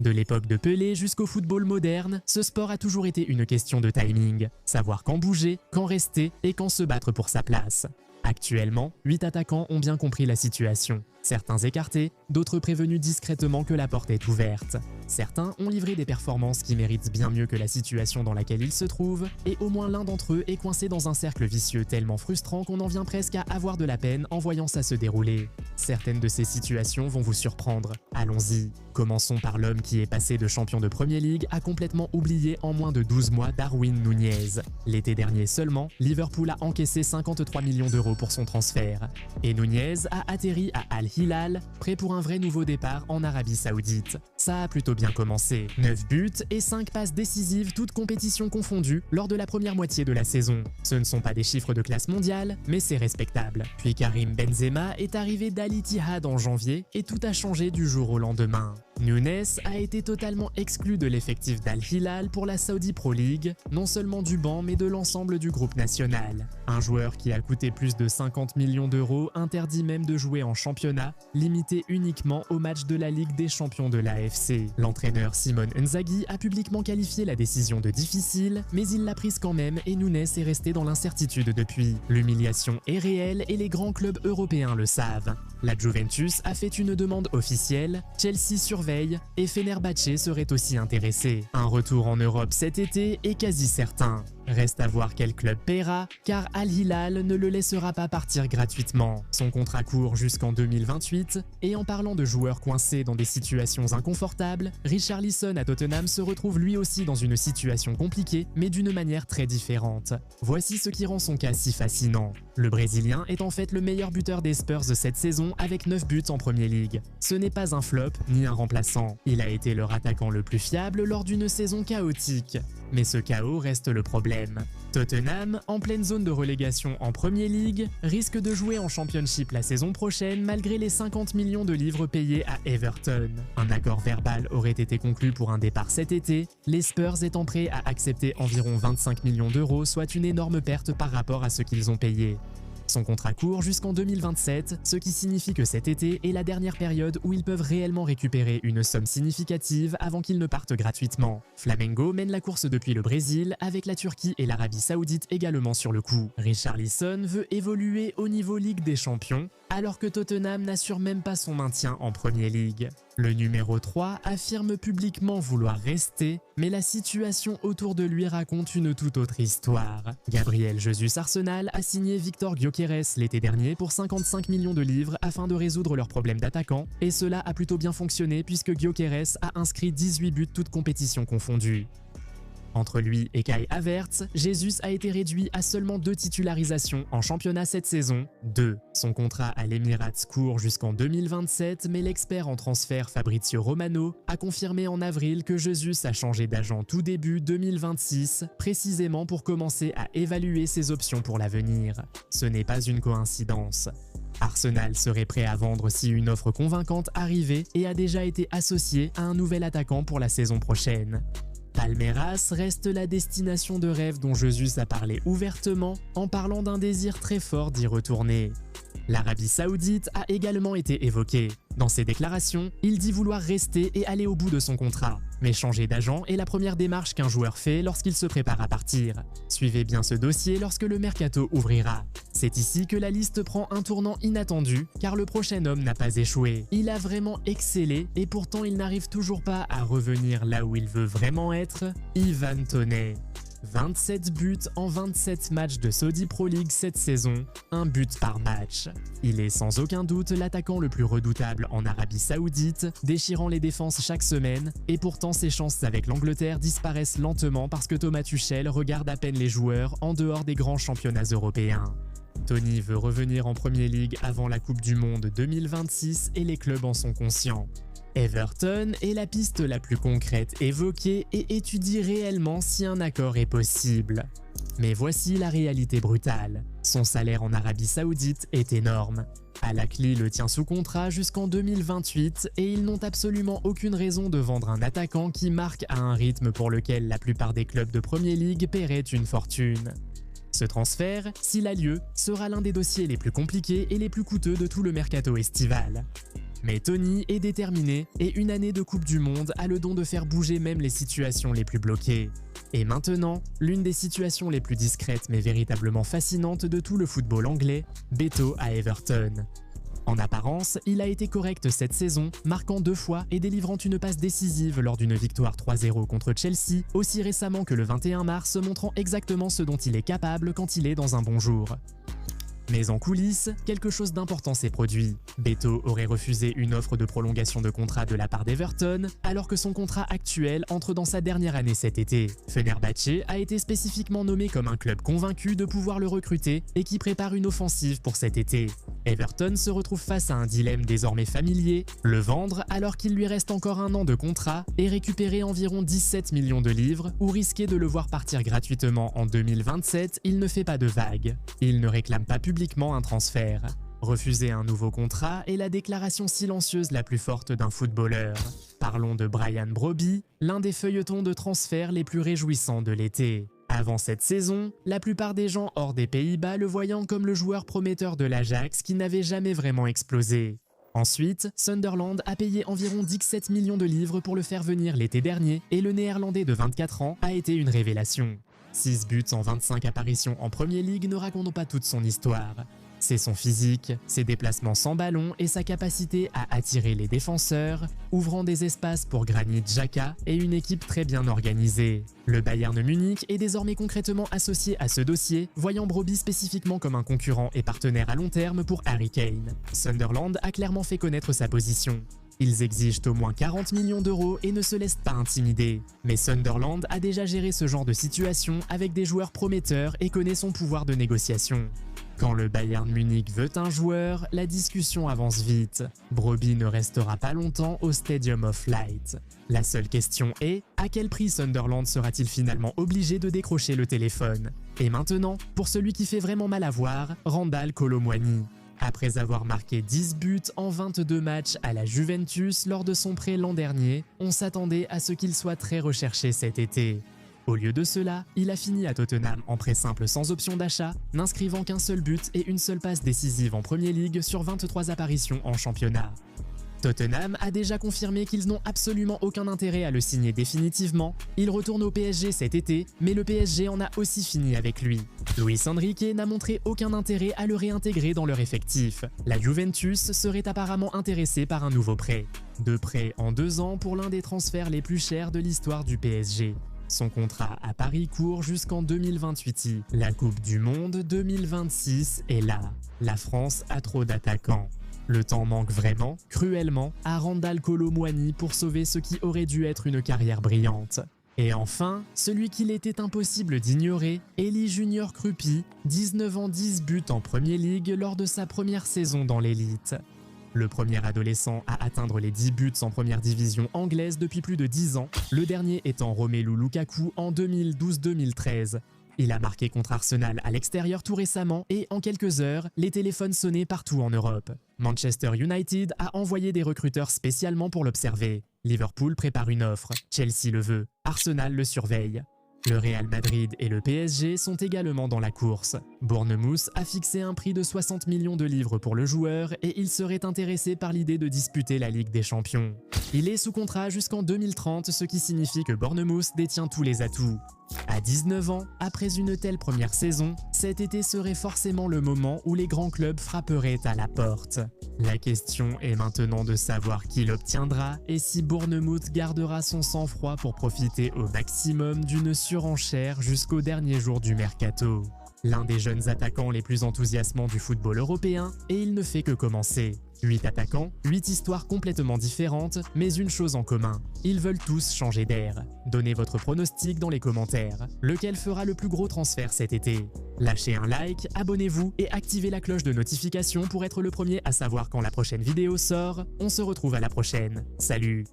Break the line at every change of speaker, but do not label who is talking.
De l'époque de Pelé jusqu'au football moderne, ce sport a toujours été une question de timing, savoir quand bouger, quand rester et quand se battre pour sa place. Actuellement, 8 attaquants ont bien compris la situation. Certains écartés, d'autres prévenus discrètement que la porte est ouverte. Certains ont livré des performances qui méritent bien mieux que la situation dans laquelle ils se trouvent, et au moins l'un d'entre eux est coincé dans un cercle vicieux tellement frustrant qu'on en vient presque à avoir de la peine en voyant ça se dérouler. Certaines de ces situations vont vous surprendre. Allons-y. Commençons par l'homme qui est passé de champion de Premier League à complètement oublié en moins de 12 mois, Darwin Núñez. L'été dernier seulement, Liverpool a encaissé 53 millions d'euros pour son transfert. Et Núñez a atterri à Al Hilal, prêt pour un vrai nouveau départ en Arabie Saoudite. Ça a plutôt bien commencé. 9 buts et 5 passes décisives, toutes compétitions confondues, lors de la première moitié de la saison. Ce ne sont pas des chiffres de classe mondiale, mais c'est respectable. Puis Karim Benzema est arrivé d'Al Ittihad en janvier et tout a changé du jour au lendemain. Núñez a été totalement exclu de l'effectif d'Al Hilal pour la Saudi Pro League, non seulement du banc mais de l'ensemble du groupe national. Un joueur qui a coûté plus de 50 millions d'euros, interdit même de jouer en championnat, limité uniquement aux matchs de la Ligue des Champions de l'AFC. L'entraîneur Simone Inzaghi a publiquement qualifié la décision de difficile, mais il l'a prise quand même et Núñez est resté dans l'incertitude depuis. L'humiliation est réelle et les grands clubs européens le savent. La Juventus a fait une demande officielle, Chelsea surveille et Fenerbahçe serait aussi intéressé. Un retour en Europe cet été est quasi certain. Reste à voir quel club paiera, car Al Hilal ne le laissera pas partir gratuitement. Son contrat court jusqu'en 2028, et en parlant de joueurs coincés dans des situations inconfortables, Richarlison à Tottenham se retrouve lui aussi dans une situation compliquée, mais d'une manière très différente. Voici ce qui rend son cas si fascinant. Le Brésilien est en fait le meilleur buteur des Spurs de cette saison avec 9 buts en Premier League. Ce n'est pas un flop ni un remplaçant. Il a été leur attaquant le plus fiable lors d'une saison chaotique. Mais ce chaos reste le problème. Tottenham, en pleine zone de relégation en Premier League, risque de jouer en Championship la saison prochaine malgré les 50 millions de livres payés à Everton. Un accord verbal aurait été conclu pour un départ cet été, les Spurs étant prêts à accepter environ 25 millions d'euros, soit une énorme perte par rapport à ce qu'ils ont payé. Son contrat court jusqu'en 2027, ce qui signifie que cet été est la dernière période où ils peuvent réellement récupérer une somme significative avant qu'ils ne partent gratuitement. Flamengo mène la course depuis le Brésil, avec la Turquie et l'Arabie Saoudite également sur le coup. Richarlison veut évoluer au niveau Ligue des Champions, alors que Tottenham n'assure même pas son maintien en Premier League. Le numéro 3 affirme publiquement vouloir rester, mais la situation autour de lui raconte une toute autre histoire. Gabriel Jesus Arsenal a signé Victor Gyökeres l'été dernier pour 55 millions de livres afin de résoudre leurs problèmes d'attaquant, et cela a plutôt bien fonctionné puisque Gyökeres a inscrit 18 buts toutes compétitions confondues. Entre lui et Kai Havertz, Jesus a été réduit à seulement 2 titularisations en championnat cette saison. 2. Son contrat à l'Emirates court jusqu'en 2027, mais l'expert en transfert Fabrizio Romano a confirmé en avril que Jesus a changé d'agent tout début 2026, précisément pour commencer à évaluer ses options pour l'avenir. Ce n'est pas une coïncidence. Arsenal serait prêt à vendre si une offre convaincante arrivait et a déjà été associé à un nouvel attaquant pour la saison prochaine. Palmeiras reste la destination de rêve dont Jesus a parlé ouvertement en parlant d'un désir très fort d'y retourner. L'Arabie Saoudite a également été évoquée. Dans ses déclarations, il dit vouloir rester et aller au bout de son contrat. Mais changer d'agent est la première démarche qu'un joueur fait lorsqu'il se prépare à partir. Suivez bien ce dossier lorsque le mercato ouvrira. C'est ici que la liste prend un tournant inattendu, car le prochain homme n'a pas échoué. Il a vraiment excellé et pourtant il n'arrive toujours pas à revenir là où il veut vraiment être, Ivan Toney. 27 buts en 27 matchs de Saudi Pro League cette saison, un but par match. Il est sans aucun doute l'attaquant le plus redoutable en Arabie Saoudite, déchirant les défenses chaque semaine, et pourtant ses chances avec l'Angleterre disparaissent lentement parce que Thomas Tuchel regarde à peine les joueurs en dehors des grands championnats européens. Tony veut revenir en Premier League avant la Coupe du Monde 2026 et les clubs en sont conscients. Everton est la piste la plus concrète évoquée et étudie réellement si un accord est possible. Mais voici la réalité brutale. Son salaire en Arabie Saoudite est énorme. Al Ahly le tient sous contrat jusqu'en 2028 et ils n'ont absolument aucune raison de vendre un attaquant qui marque à un rythme pour lequel la plupart des clubs de Premier League paieraient une fortune. Ce transfert, s'il a lieu, sera l'un des dossiers les plus compliqués et les plus coûteux de tout le mercato estival. Mais Tony est déterminé et une année de Coupe du Monde a le don de faire bouger même les situations les plus bloquées. Et maintenant, l'une des situations les plus discrètes mais véritablement fascinantes de tout le football anglais, Beto à Everton. En apparence, il a été correct cette saison, marquant 2 fois et délivrant une passe décisive lors d'une victoire 3-0 contre Chelsea, aussi récemment que le 21 mars, montrant exactement ce dont il est capable quand il est dans un bon jour. Mais en coulisses, quelque chose d'important s'est produit. Beto aurait refusé une offre de prolongation de contrat de la part d'Everton, alors que son contrat actuel entre dans sa dernière année cet été. Fenerbahçe a été spécifiquement nommé comme un club convaincu de pouvoir le recruter et qui prépare une offensive pour cet été. Everton se retrouve face à un dilemme désormais familier, le vendre alors qu'il lui reste encore 1 an de contrat et récupérer environ 17 millions de livres, ou risquer de le voir partir gratuitement en 2027, il ne fait pas de vague. Il ne réclame pas publiquement un transfert. Refuser un nouveau contrat est la déclaration silencieuse la plus forte d'un footballeur. Parlons de Brian Brobby, l'un des feuilletons de transfert les plus réjouissants de l'été. Avant cette saison, la plupart des gens hors des Pays-Bas le voyant comme le joueur prometteur de l'Ajax qui n'avait jamais vraiment explosé. Ensuite, Sunderland a payé environ 17 millions de livres pour le faire venir l'été dernier et le néerlandais de 24 ans a été une révélation. 6 buts en 25 apparitions en Premier League ne racontent pas toute son histoire. C'est son physique, ses déplacements sans ballon et sa capacité à attirer les défenseurs, ouvrant des espaces pour Granit Xhaka et une équipe très bien organisée. Le Bayern Munich est désormais concrètement associé à ce dossier, voyant Brobby spécifiquement comme un concurrent et partenaire à long terme pour Harry Kane. Sunderland a clairement fait connaître sa position. Ils exigent au moins 40 millions d'euros et ne se laissent pas intimider. Mais Sunderland a déjà géré ce genre de situation avec des joueurs prometteurs et connaît son pouvoir de négociation. Quand le Bayern Munich veut un joueur, la discussion avance vite. Brobby ne restera pas longtemps au Stadium of Light. La seule question est, à quel prix Sunderland sera-t-il finalement obligé de décrocher le téléphone? Et maintenant, pour celui qui fait vraiment mal à voir, Randal Kolo Muani. Après avoir marqué 10 buts en 22 matchs à la Juventus lors de son prêt l'an dernier, on s'attendait à ce qu'il soit très recherché cet été. Au lieu de cela, il a fini à Tottenham en prêt simple sans option d'achat, n'inscrivant qu'un seul but et une seule passe décisive en Premier League sur 23 apparitions en championnat. Tottenham a déjà confirmé qu'ils n'ont absolument aucun intérêt à le signer définitivement. Il retourne au PSG cet été, mais le PSG en a aussi fini avec lui. Luis Enrique n'a montré aucun intérêt à le réintégrer dans leur effectif. La Juventus serait apparemment intéressée par un nouveau prêt. 2 prêts en 2 ans pour l'un des transferts les plus chers de l'histoire du PSG. Son contrat à Paris court jusqu'en 2028. La Coupe du Monde 2026 est là. La France a trop d'attaquants. Le temps manque vraiment, cruellement, à Randal Kolo Muani pour sauver ce qui aurait dû être une carrière brillante. Et enfin, celui qu'il était impossible d'ignorer, Eli Junior Krupi, 19 ans 10 buts en Premier League lors de sa première saison dans l'élite. Le premier adolescent à atteindre les 10 buts en première division anglaise depuis plus de 10 ans, le dernier étant Romelu Lukaku en 2012-2013. Il a marqué contre Arsenal à l'extérieur tout récemment et en quelques heures, les téléphones sonnaient partout en Europe. Manchester United a envoyé des recruteurs spécialement pour l'observer. Liverpool prépare une offre, Chelsea le veut, Arsenal le surveille. Le Real Madrid et le PSG sont également dans la course. Bournemouth a fixé un prix de 60 millions de livres pour le joueur et il serait intéressé par l'idée de disputer la Ligue des Champions. Il est sous contrat jusqu'en 2030, ce qui signifie que Bournemouth détient tous les atouts. À 19 ans, après une telle première saison, cet été serait forcément le moment où les grands clubs frapperaient à la porte. La question est maintenant de savoir qui l'obtiendra et si Bournemouth gardera son sang-froid pour profiter au maximum d'une surenchère jusqu'au dernier jour du mercato. L'un des jeunes attaquants les plus enthousiasmants du football européen, et il ne fait que commencer. 8 attaquants, 8 histoires complètement différentes, mais une chose en commun, ils veulent tous changer d'air. Donnez votre pronostic dans les commentaires. Lequel fera le plus gros transfert cet été? Lâchez un like, abonnez-vous et activez la cloche de notification pour être le premier à savoir quand la prochaine vidéo sort. On se retrouve à la prochaine. Salut!